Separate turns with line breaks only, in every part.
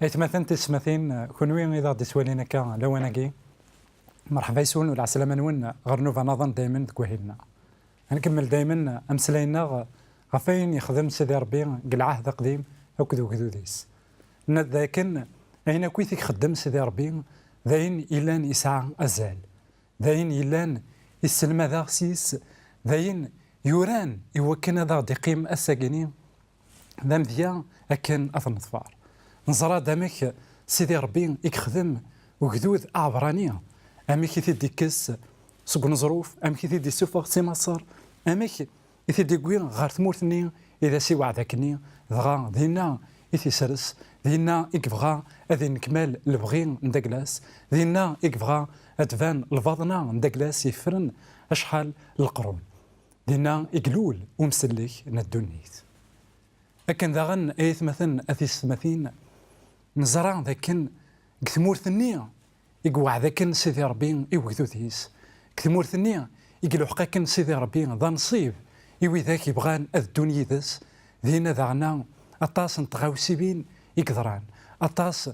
مثلا تسمثين كونوي إذا ديسوالينا كا لواناكي مرحبا يسون ولا عسلامة نون غير نوفا نظن دايما تكوهيلنا. نكمل دايما أمسلاينا غفاين يخدم سيدي ربي قلعه ذا قديم أكدو كدوديس. ذاكن أين كويثك خدم سيدي ربي ذاين إلان يسعى أزال ذاين إلان يسلم ذا غسيس ذاين يوران يوكن ذا دقيم الساقيني ذا مذيا أكن أثن ظفار نزرى دامك سيدي ربي يخدم وكدود أعبرانية أمك يثديكس سوق نظروف أمك يثدي سوفر سي مصر أمك يثدي قوين غار ثمورثني إذا سي وعدكني ضغا دينا يثسرس دينا يكفغا أذي نكمل البغين ندقلاس دينا يكفغا أدفان الفاضنا ندقلاس يفرن أشحال القرون دينا يقلول ومسلك ندونيت لكن ذاغن ايث مثلا اثيس مثين نزرع ذاكن كثمور ثنية يقوع ذاكن سيدي ربي يوكدو ثيس كثمور ثنية يقلو حقاكن سيدي ربي ذا نصيب يوي ذاك يبغان الدنيا ذس ذينا ذانا أطاس نتغاوسي بين يقدران أطاس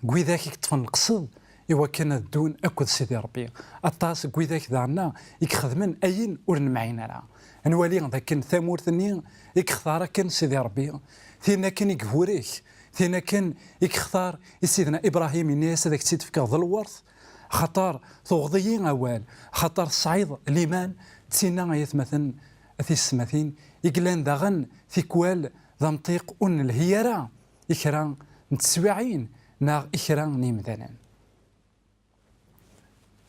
قوي ذاك يكتفن القصد إوا كان الدون أكد سيدي ربي أطاس قوي ذاك ذانا يخدمن أين ورنمعينا لها نولي ذاك ثمور ثنية يكثار كان سيدي ربي ثينا كان يقفوريك ثينا كان يكثار سيدنا إبراهيم الناس هذاك تسيد فيك ظل الورث خطر ثوضيين أول خطر الصعيد الإيمان تسينا يثمثن في السماثين يقلان داغن في كوال ذا مطيق أن الهيرة إكران نتسوعين نا إكران نيمذانا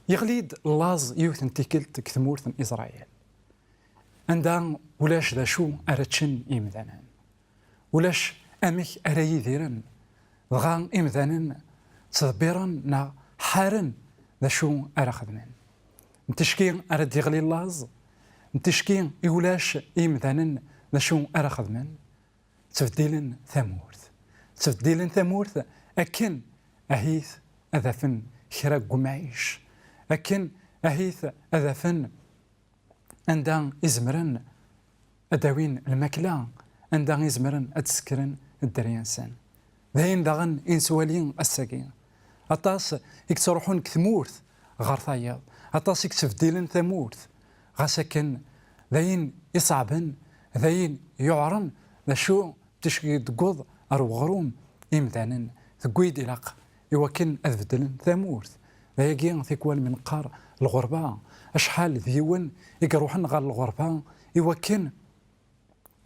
يغليد اللاز يوثن تيكلت كثمورثن إسرائيل عندها ولاش ذا شو أرتشن إمذانا ولاش أمك أري ذيرن ضغان إمذانا تدبيرا نا حارن ذا شو أرخدمن نتشكين أرد يغلي اللاز نتشكين يولاش إمذانا ذا شو أرخدمن تفديلن ثمورث أكن أهيث أذافن خراق قمعيش أكن أهيث أذافن عندها إزمرن أداوين الماكلة عندها إزمرن أتسكرن الدريانسان ذاين داغن إنسوالين الساقين أطاس يكتروحون كثمورث غار ثايض أطاس يكتفديلن ثمورث غاسكن ذاين يصعبن ذاين يعرن ذا شو تشكي تقوض أرو غروم إمدانن ثقويد إلاق يوكن أذبدلن ثمورث ذا يقين ثيكوال من قار الغربة أشحال ذيون يقروحن غار الغربة يوكن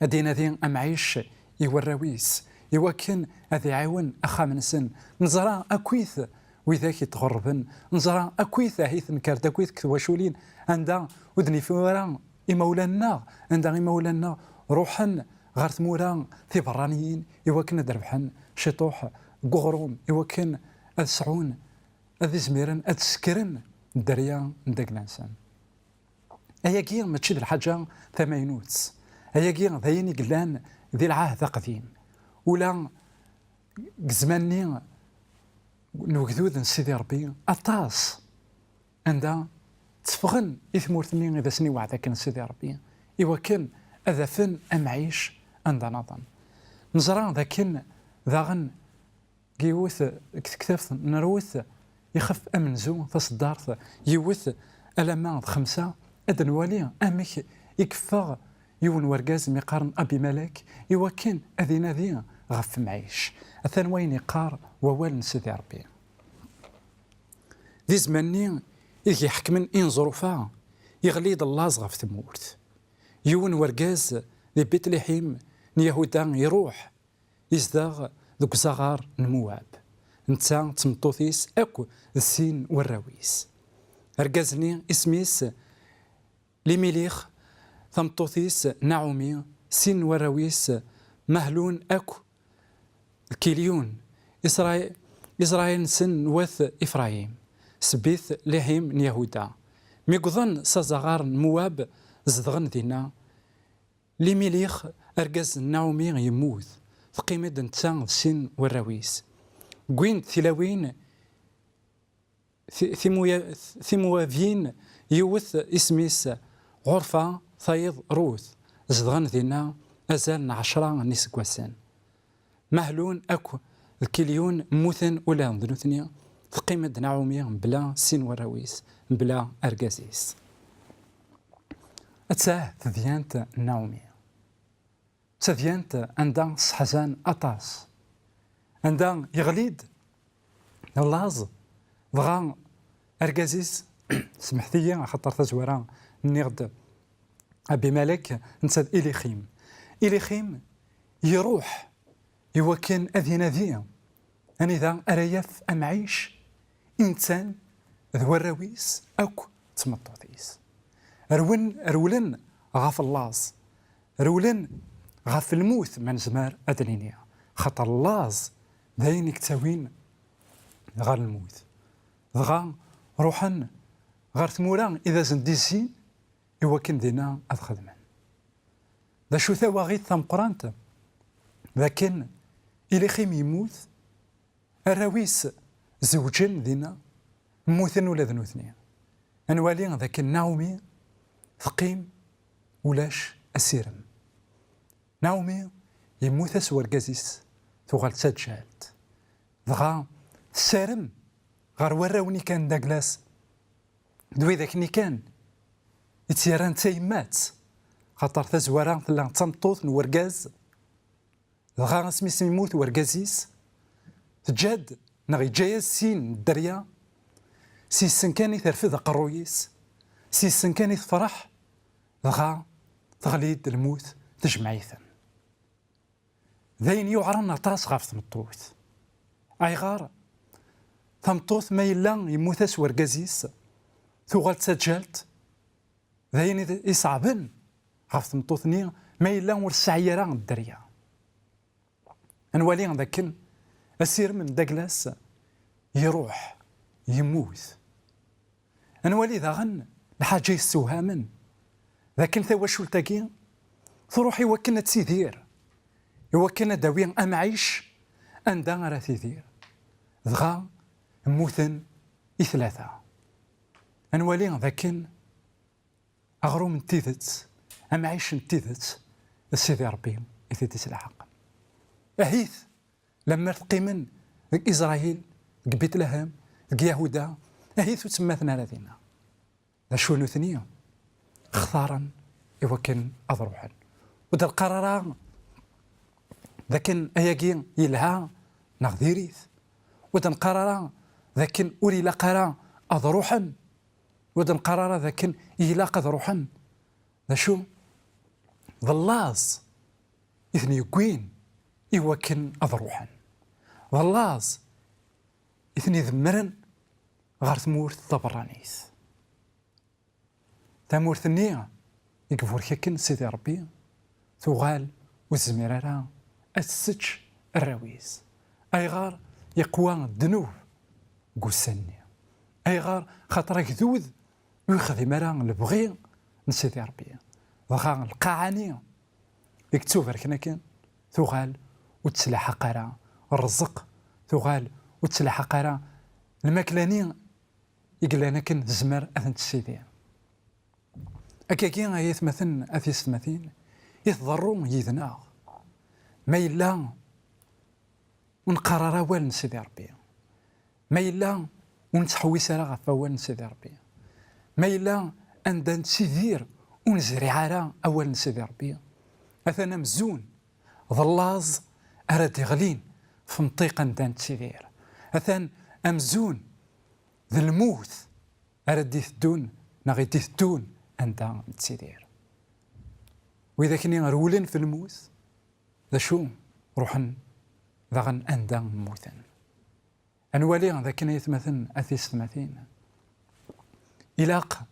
أدينا ذين أمعيش يوراويس يوكن أذي عاون أخا من سن نزرع أكويث وذاك يتغربن نزرع أكويث هيث نكارت أكويث كثواشولين عندها ودني فورا إمولانا عندها إمولانا روحن غار ثمورا في برانيين يوكن دربحن شطوح قغروم يوكن أسعون أذي زميرن أتسكرن الدريا نداك الانسان ايا كي ما تشد الحاجه ثمانوت ايا كي ذاين قلان ذي العهد قديم ولا زماني نوكذوذ سيدي ربي اطاس عندها تفغن اثمورثني اذا سني وعدك سيدي ربي ايوا كان اذا فن امعيش عندها نظن نزرع ذاكن ذاغن كيوث كتكتف نروث يخف أمنزو تصدارث يوث ألمان 5 أدنوالي أمك يكفغ يون ورقاز مقارن أبي ملاك يوكن أذينا ذي غف معيش أثنوين يقار ووال سيدي ربي ذي زماني إذ يحكمن إن ظروفا يغليد اللاز غف ثمورت يون ورقاز ذي بيت لحيم نيهودا يروح يزداغ ذوك زغار نمواب نتا تمطوثيس أكو السين والراويس رقازني اسميس لميليخ ثمطوثيس نعومي سين والراويس مهلون أكو الكيليون إسرائيل سن وث إفرايم سبيث لحيم نيهودا ميقظن سازغار مواب زدغن ذينا لميليخ رقاز نعومي يموت ثقيمة نتا السين والراويس قوين ثلاوين ثموافين يوث اسميس غرفة ثايض روث زدغن ذينا أزال 10 نسكواسان مهلون أكو الكليون موثن ولا ذنوثنيا قيمة نعومي بلا سين وراويس بلا أرجازيس أتساه تذيانت نعومي تذيانت عندها حزان أطاس عندها يغليد اللاز بغا أرجازيس سمحتي خاطر تزورا نيغد أبي مالك نسد إليخيم يروح يوكن أذينا ذي أني ذا أرياف أمعيش إنسان ذو الرويس أوك تمطوثيس رولن غاف اللاز رولن غاف الموت من زمار أدلينيا خاطر اللاز داين يكتاوين غار الموت ضغا روحا غار ثمورا إذا زنديسين يوكن دينا أدخدمان ذا شو ثواغيث ثم قرانت لكن إلي خيم يموت الراويس زوجين دينا موثن ولا ذنوثنيا أنوالي ذاك النعومي ثقيم ولاش أسيرم نعومي يموت أسوار قازيس تغال تسجالت ضغا سارم غار وراوني كان داكلاس دوي ذاك كان يتيران تيمات خاطر تزورا ثلا تنطوط نورقاز ضغا سميس يموت ورقازيس تجاد نغي جايز سين الدريا سيسن كان ترفض قرويس سيسن كان تفرح ضغا تغليد الموت تجمعيثا ذين يعرن طاس غاف ثمطوث اي غار ثمطوث ما يلا يموت اسور قازيس ثغال تسجلت ذين يصعبن غاف ثمطوثني ما يلا ورسعيرا الدريا انوالي ذاك أسير من داكلاس يروح يموت انوالي ذاغن الحاجة يسوها من لكن ثوا شولتاكي تروح يوكلنا تسيدير يوكلنا داوين أمعيش أندا راه تيدير ذغا موثن إثلاثة انوالي ذاكن أغرو من تيذت أمعيش من تيذت السيدي ربي إثيتيس الحق أهيث لما تقيمن ذك إسرائيل ذك بيت لهم ذك يهودا أهيث تسماتنا لدينا ذا شو نثنيا اختارا يوكن أضروحا وذا القرارا ذاكن أياكين يلها نغذيريث وذا القرارا ذاكن أولي لقرا أضروحا وذا القرارا ذاكن يلاق أضروحا ذا شو ذا اللاز إثني يقوين يوكن أضروحا واللاز إثني ذمرن غار ثمور الطبرانيث ثمور ثنية يقفور كيكن سيدي ربي ثغال والزميرارا السج الراويز أي غار يقوى الذنوب قوسني أي غار خاطرك ذوذ ويخذ مرا البغي نسيدي ربي وغار القاعاني يكتوب ركناكن ثغال وتسلح قرا الرزق ثغال وتسلح قرا الماكلاني يقلنا كن زمر أثنت السيدي أكاكين يثمثن أثيس مثين يتضرون يذنا ما إلا ونقرر أول نسيدي ربي ما إلا ونتحويس راه فوال نسيدي ربي ما إلا أندا نسيدير ونزري على أول نسيدي ربي أثنا مزون ظلاز أراد يغلين في منطقة دان تسيدير أثان أمزون ذا الموت أراد يثدون نغي تثدون أندا تسيدير وإذا كني رولين في الموت ذا شو روحن ذا غن أندا موتا أنوالي ذا كنا يثمثن أثيس ثمثين إلاق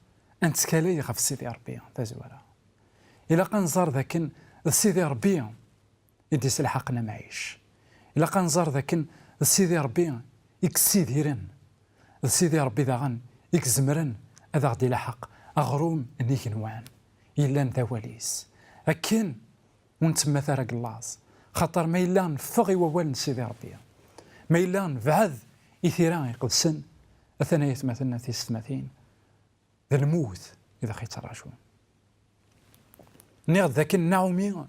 أنت كالي غف سيدي ربي تزورا إلاق نزار ذاكن سيدي ربي يديس الحقنا معيش إلاق نزار ذاكن سيدي ربي يكسيديرن سيدي ربي ذا غن يكزمرن أذا غدي لحق أغروم نيك نوان إلا ذواليس أكن ونتما ثارق اللاز خاطر ما إلا نفغي ووال سيدي ربي ما إلا نبعث إثيران يقدسن أثناء يثمثلنا في ستماثين ذا الموت إذا خيت الرجون نيغ ذاك النعومي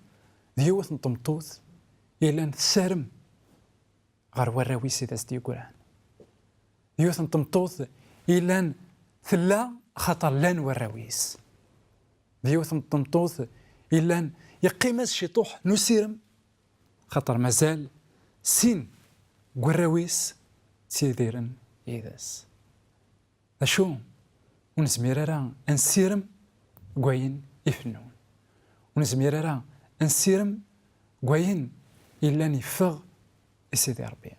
ديوث نطمطوث إلا نسارم غير وراوي سيدا ستي قران يوث نتمطوث إلان ثلا خطر لان وراويس ديوث نتمطوث إلان يقيمس شطوح نسيرم خطر مازال سين وراويس تيديرن إيداس أشو ونزمير راه نسيرم قوين يفنون ونزمير راه نسيرم قوين إلا يفغ سيدي ربي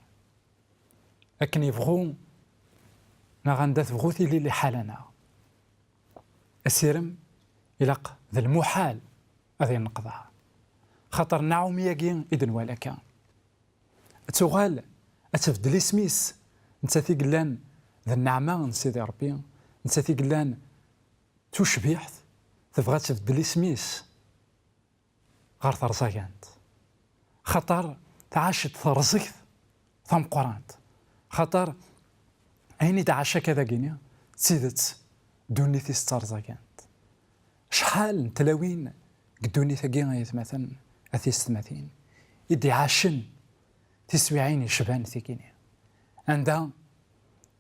لكن يبغون نغندا تبغوثي اللي حالنا السيرم يلق ذا المحال هذه النقضة خاطر نعوم ياكين إذن ولا كان تغال أتفدلي سميس نتا قلان ذا النعمة نسيدي ربي نتا قلان تشبيحت تبغى تفدلي سميس غير ثرزاكانت خاطر تعاشت ثرزكت ثم قرانت خاطر عيني تعاشى كذا كينيا تسيدت دونيتي ستارزاكانت شحال نتلاوين قدوني ثقينا مثلا أثيست مثين يدي عاشن تسوي عيني شبان ثقيني عندها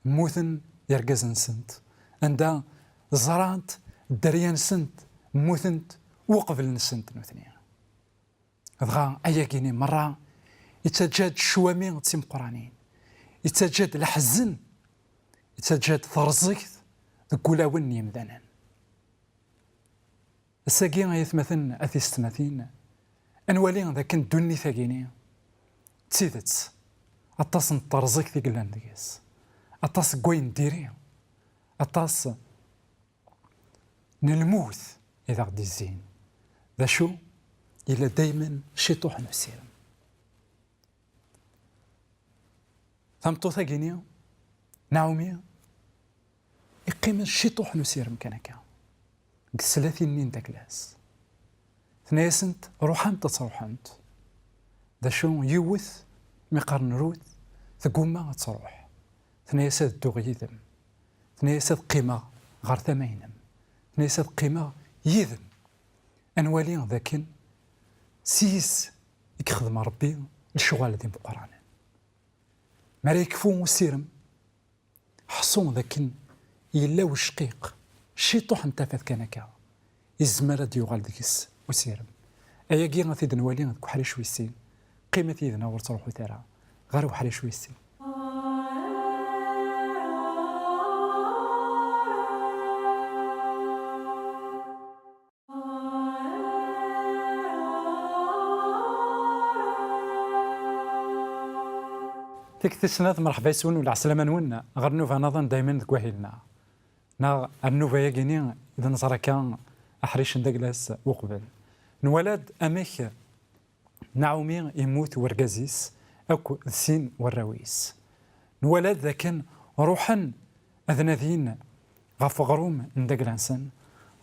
موثن يرقزن سنت عندها زرانت دريان سنت موثنت وقبل نسنت نوثنيا أبغى أياكيني مرة يتجاد شوامي تسيم قرانين يتجاد الحزن يتجاد ثرزكت تقول وني مذنن الساقين يثمثن أثيست مثين أنوالي ذاك دوني ثاقيني تسيدت أطاس نطرزك في قلان ديس أطاس قوين ديري أطاس نلموث إذا غدي الزين ذا شو إلا دايما شيطوح نسير ثمتو ثاقيني نعومي يقيم الشيطوح نسير مكانك قسلاتين نين داكلاس ثنايسنت روحانت تروحانت دا شو يوث مقارن روث ثقوما تروح ثنايسات دوغيذم ثنايسات قيمة غير ثمينم ثنايسات قيمة يذم أنوالي ذاكن سيس يخدم ربي الشغال ديال القرآن ما يكفو سيرم حصون ذاكن إلا وشقيق شيطوح نتافذ كانكا يزمر ديو غالدكس وسيرم أيا كي غاثي نوالي غادك وحالي شوي السين قيمة يدنا ورتروحو ترى غير وحالي شوي السين تكتسنات مرحبا يسون ولا عسلامة نون غير نوفا نظن دايما كواهلنا نا النوفا ياكيني إذا نصرا كان أحريش ندقلاس وقبل نولاد أميك نعومي يموت ورقازيس أكو السين والراويس نولاد ذاكن روحا أذنذين غف غروم ندقلانسن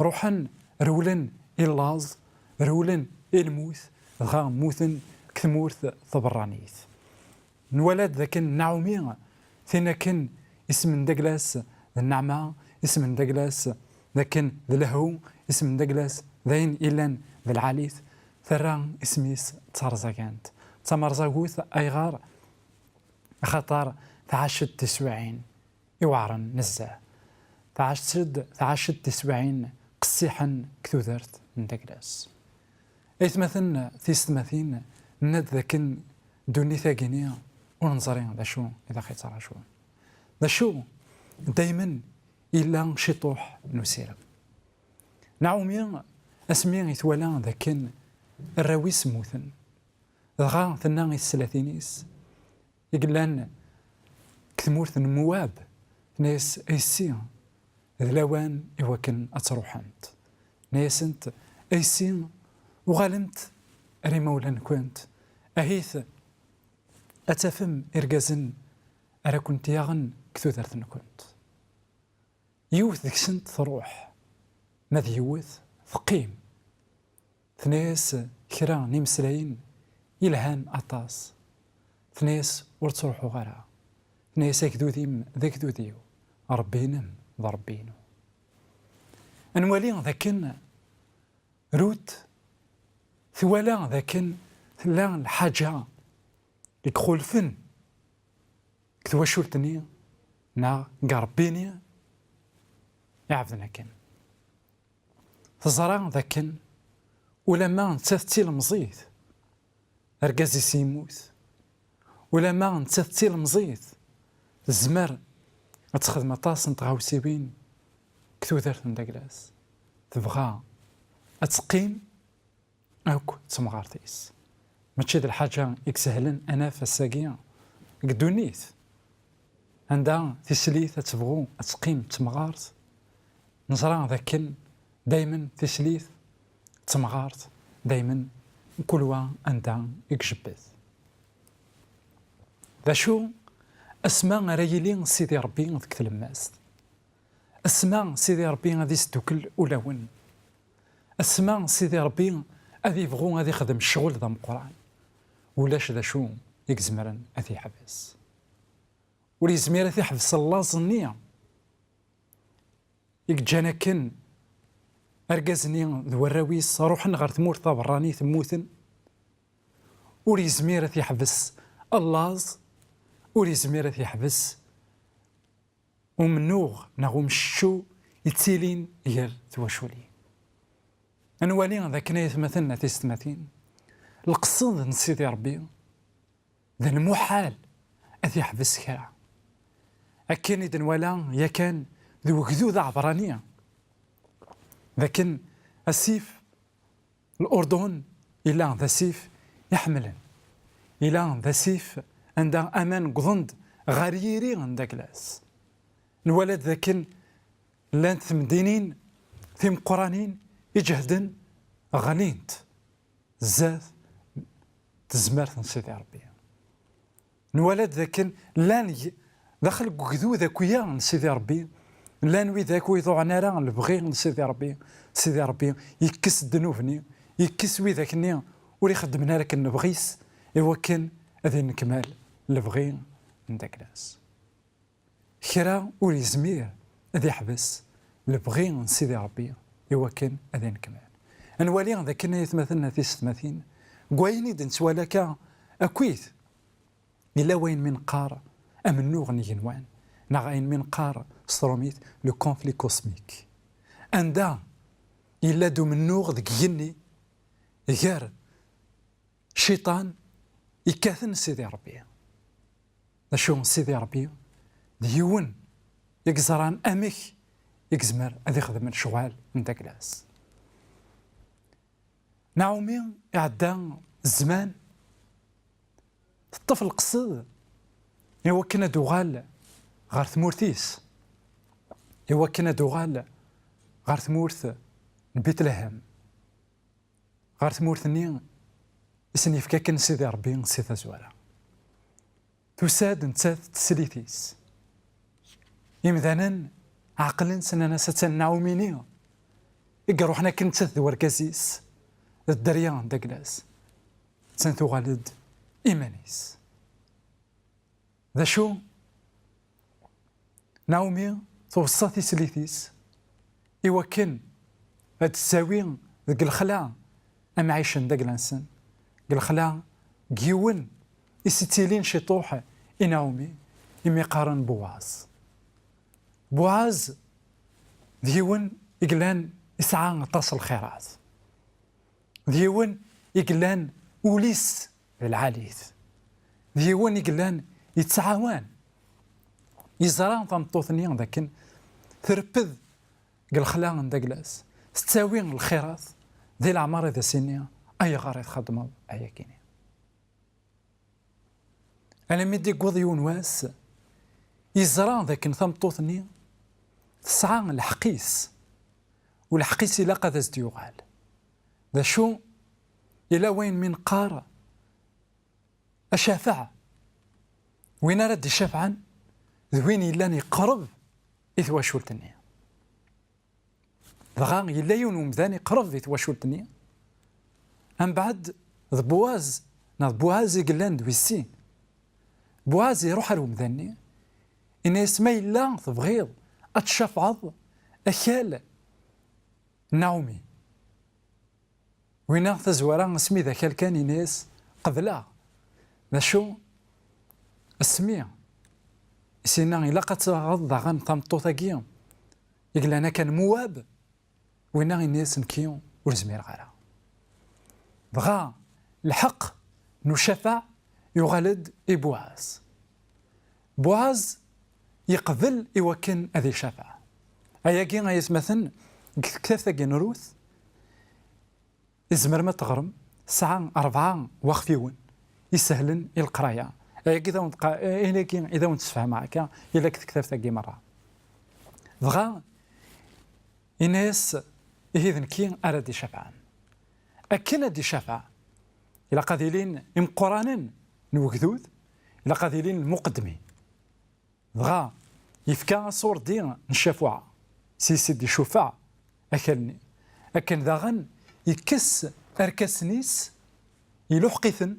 روحا رولن إلاز رولن الموث غا موثن كثمورث ثبرانيث نولاد ذاكن نعومي ثيناكن اسم ندقلاس النعمة اسم ندقلاس لكن ذلهو اسم دقلاس ذين إلان ذا العاليث ثرا اسميس ترزاكانت تمرزاكوث أيغار خطر تعاشد تسوعين يوعرن نزاه تعاشد تسوعين قسيحا كثوذرت من دقلاس إثمثن ثيستمثين ند ذاكن دوني ثاقينيا وننظرين ذا شو إذا خيطر شو ذا شو دايما إلا شطوح نسيرم نعومي أسمي يتوالا ذاكن الراويس موثن غا ثنا الثلاثينيس يقلان كثمورث مواب ناس أيسي ذلاوان إواكن أتروحانت ناسنت أيسي وغالمت ريمولا كنت أهيث أتفهم إرقازن أرا كنت ياغن كثوثرثن كنت يوث ذيك سنت تروح ماذ يوث ثقيم ثناس كرا نمسلاين يلهان أطاس ثناس ورتروحو غرا ثناس أكدوذيم ذاك ذوذيو ربينم ضربينو أنوالي ذاكن روت ثوالا ذاكن لا الحاجة يدخل فن كتوا شولتني نا قربيني يعبدنا كان تزرع ذاكن ولما نتثتي المزيد أرقازي سيموت ولما نتثتي المزيد الزمر تخدم طاس نتغاوسيوين كتو دارت من داكلاس تبغى أتقيم أوك تمغارتيس ماشي د الحاجة يكسهلن أنا فالساقية قدونيت عندها تسليث تبغو أتقيم تمغارت نزرع ذاكن دايما تسليث تمغارت دايما كل وا عندها يكجبث ذا شو أسماء ريلين سيدي ربي ذيك تلماس أسماء سيدي ربي غادي ستوكل أولون أسماء سيدي ربي غادي يبغو غادي يخدم الشغل ذا مقران ولاش ذا شو يكزمرن غادي يحبس ولي زميرة يحبس الله ظنية يكجانا كن أرقازني ذو الراويس روحن غير تمور براني تموتن ولي زميرة يحبس الله ولي زميرة يحبس ومنوغ نغوم الشو يتسيلين غير تواشولي أنوالي ذاك نايت مثلنا تيستماتين القصد نسيدي ربي ذا المحال أذي يحبس كرا أكن إذن ولا يكن ذو كذوذ عبرانية لكن السيف الأردن إلا ذا سيف يحملن إلا ذا سيف عندها أمان قضند غريري عند كلاس الولد ذاكن لانت ثمدينين ثم قرانين يجهدن غنينت زاد تزمرت نسيدي ربي الولد ذاكن لان دخل قذو ذاكويا نسيدي ربي لان وذاك ويضوع نارا البغي نسيدي ربي سيدي ربي يكس الذنوبني يكس وذاكني ولي خدمنا لك نبغيس إوا كان هذا نكمل البغي نداك ناس خيرا ولي زمير هذا يحبس البغي نسيدي ربي إوا كان هذا نكمل أنوالي ذاك يتمثلنا في ستماثين قويني دنسوالك أكويت إلا وين من قار أمنو غني جنوان نغاين من قار ستروميت لو كونفلي كوسميك أندا إلا دو منو ذك جني غير شيطان يكاثن سيدي ربي شو سيدي ربي ديون يكزران أمك يكزمر هذا يخدم الشغال من داكلاس نعومي يعدى الزمان الطفل قصد إوا كنا دوغال غار ثمورتيس إوا كنا دوغال غار ثمورث بيت لهم غار ثمورثني اسني فكاكن سيدي ربي نسيت زوالة تساد نتات تسليتيس يمذانا عقلا سنانا ستنعوميني إقا روحنا كنت ذو وركازيس الدريان داكلاس تنثو غالد إيمانيس ذا شو نعومي توصاتي سليتيس إوا كان هاد الساوي ذاك الخلا أم عايشن داك الانسان الخلا جيون يستيلين شي طوح نعومي يمي قارن بواز بواز ديون يقلان يسعى غطاس الخيرات ديون يقلان وليس العاليث ديون يقلان يتعاون يزران طمطوثني ذاكن تربذ قال خلا داكلاس ستاوي الخيرات ذي العمار ذا سينيا أي غار يخدموا أي كيني أنا مدي قوضي ونواس يزران ذاك ثمطوثني تسعى الحقيس والحقيس إلا قد ازديوغال ذا شو إلا وين من قارة أشافع وين رد شافعا ذوين إلا يقرب إذ واشولتني ضغا إلا يون مذاني قرب إذ واشولتني أم بعد ذ بواز بواز يقلان دويسين بواز يروح لهم ذاني إن اسمي لا تبغيض أتشفعض أكال نعومي وين تزورا اسمي ذاك كان ناس قبلها ذا شو اسمي سينا إلا قد غان تمطوطاكيا يقول أنا كان مواب وين الناس نكيو ورزمير غالا بغا الحق نشفع يغلد بوعز بوعز يقبل يوكن هذه شفاعة أياكي غيسمثن كثاثاكي نروث إزمر ما تغرم ساعة 4 وخفيون يسهلن القراية أياكي إذا ونتسفع معك إلا كثاثاكي مرة بغا الناس إذن كي أرادي شفعان أكن دي شفاعة إلا قادلين إمقرانا نوكذوذ إلا قادلين مقدمي بغا يفكا صور دي نشافوعة سيدي شفاع أكلني أكن داغن يكس أركسنيس يلوحقيثن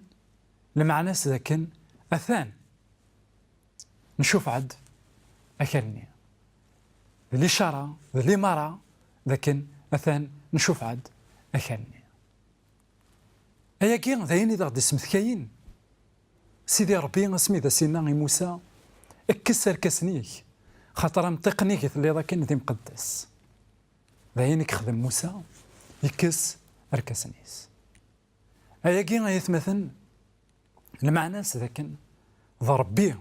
لمعناس ذاكن أثان نشوف عد أكلني ذي شارع ذي مرة لكن أثان نشوف عد أكلني أياكي ذايني داغ اسم ثكاين سيدي ربي اسمي ذا سينا موسى اكسر كسنيك خاطر متقنيك اللي ذاكن ذي مقدس ذاينك خدم موسى يكس أركسنيس أياكي غيثمثن المعنى ذاكن ذا ربي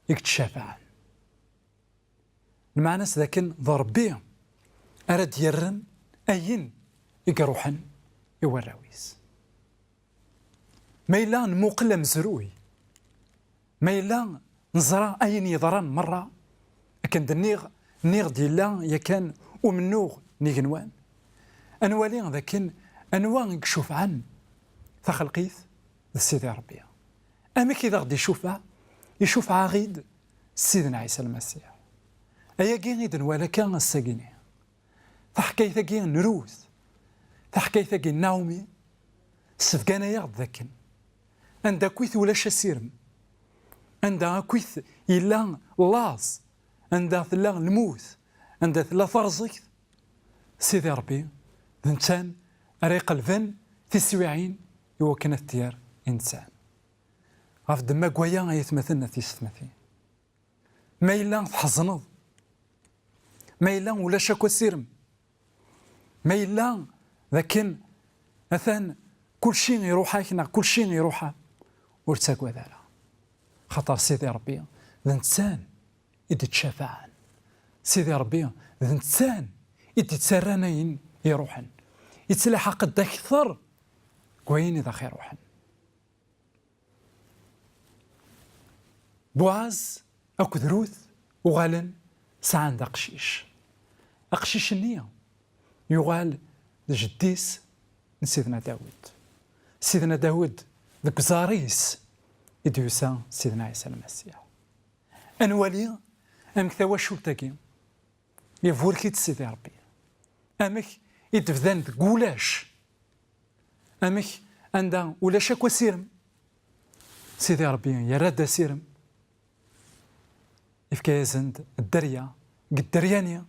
يكتشافع المعنى ذاكن ذا ربي أرد يرن أين يقروحن يوراويس ما إلا نموقل مزروي ما إلا نزرع أين يضران مرة لكن النيغ ديال يكان ومنوغ نيغنوان أنوالي ذاكن أنواع يشوف عن تخلقيث سيدي ربي أما كي غادي يشوف عغيد سيدنا عيسى المسيح أيا كي ولا كان الساقيني تحكيث كي نروث تحكيث كي ناومي سفقانا يغد ذاكن عند كويث ولا شسيرم عند كويث إلا لاص عند ثلا الموت عند ثلا فرزك سيدي ربي إنسان أريق الفن تسويعين يوكن الثيار إنسان غاف دما قويا غيتمثلنا تيستمثين ما إلا تحزنض ما إلا ولا شاكو سيرم ما إلا لكن مثلا كل شيء يروح هنا كل شيء يروح ورتاكوا ذالا خاطر سيدي ربي الإنسان يدي تشافعان سيدي ربي الإنسان يدي تسرانين يروحن يتسلح قد أكثر كوين إذا خير روحن بواز أكو دروث وغالن سعان دا أقشيش النية يغال جديس سيدنا داود سيدنا داود ذك زاريس يدوسا سيدنا عيسى المسيح أنوالي أمك ثوا شولتاكي يفوركيت سيدي ربي أمك يتفذان تقولاش أمك عندها ولا شكوى سيرم سيدي ربي يراد سيرم إفكازند الدريا قد دريانيا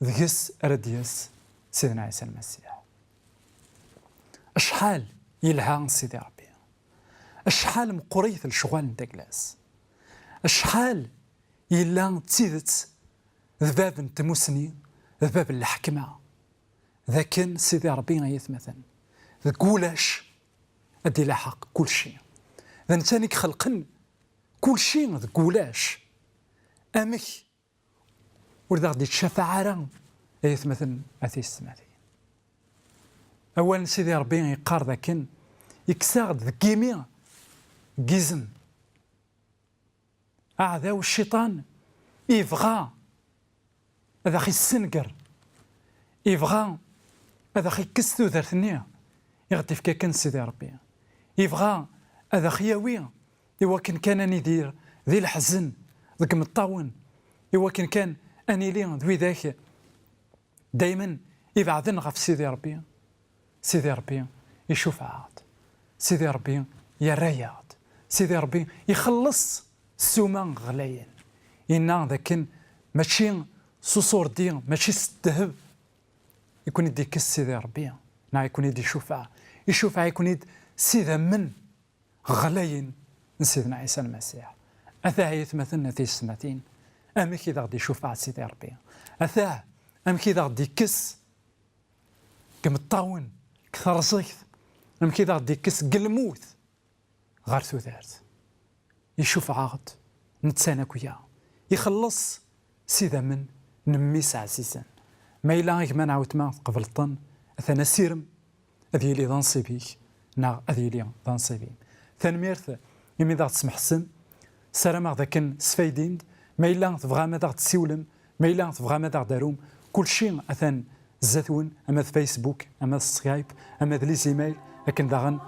ذيس أرديس سيدنا عيسى المسيح أشحال يلها سيدي ربي أشحال مقريث الشغال نداكلاس أشحال يلا تسيدت ذباب نتموسني ذباب الحكمة ذاكن سيدي ربي غيثمثن ذكولاش أدي لحق كل شيء ذا نتانيك خلقن كل شيء ذكولاش أمك ورد غادي تشافع راه يثمثن أثيس ماثي أولا سيدي ربي يقار ذاكن يكساغد ذكيميا جيزن أعداء الشيطان يبغى هذا خي السنقر يبغى هذا خي كستو ذرثنيا يغطي في كان سيدي ربي يبغى هذا خياوي يوكن كان ندير ذي الحزن ذاك مطاون يوكن كان اني لي ذوي ذاك دائما يبعثن غف سيدي ربي سيدي ربي يشوف عاد سيدي ربي يرياض سيدي ربي يخلص السومان غلاين إنا ذاكن ماشي صصور دي ماشي الذهب يكون يدي كس سيدي ربي نا يكون يدي يشوفع يكون يد سيدا من غلاين سيدنا عيسى المسيح أثاه يتمثلنا في السماتين أما كذا غادي يشوف عاد سيدي ربي أثاه أم كذا غادي يكس كم الطاون كثر صيف أم كذا غادي يكس قلموث غير ثوثارت يشوف عاقد نتسانا كويا يخلص سيدا من نميس عزيزا ما إلا غيك ما نعاود ما قبل الطن أثنا سيرم أذي لي ضنصيبيك نا أذي لي ضنصيبي ثانميرث يمي ذا تسمح السم سلام ذاك سفايدين ما إلا تبغى ما تسولم ما إلا تبغى ما داروم كل شيء أثن زاتون أما فيسبوك أما سكايب أما لي زيميل لكن داغن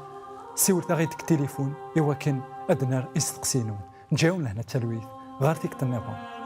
سيول تاغيتك تليفون إوا كان أدنار استقسينون نجاوم لهنا التلويث غير فيك النظام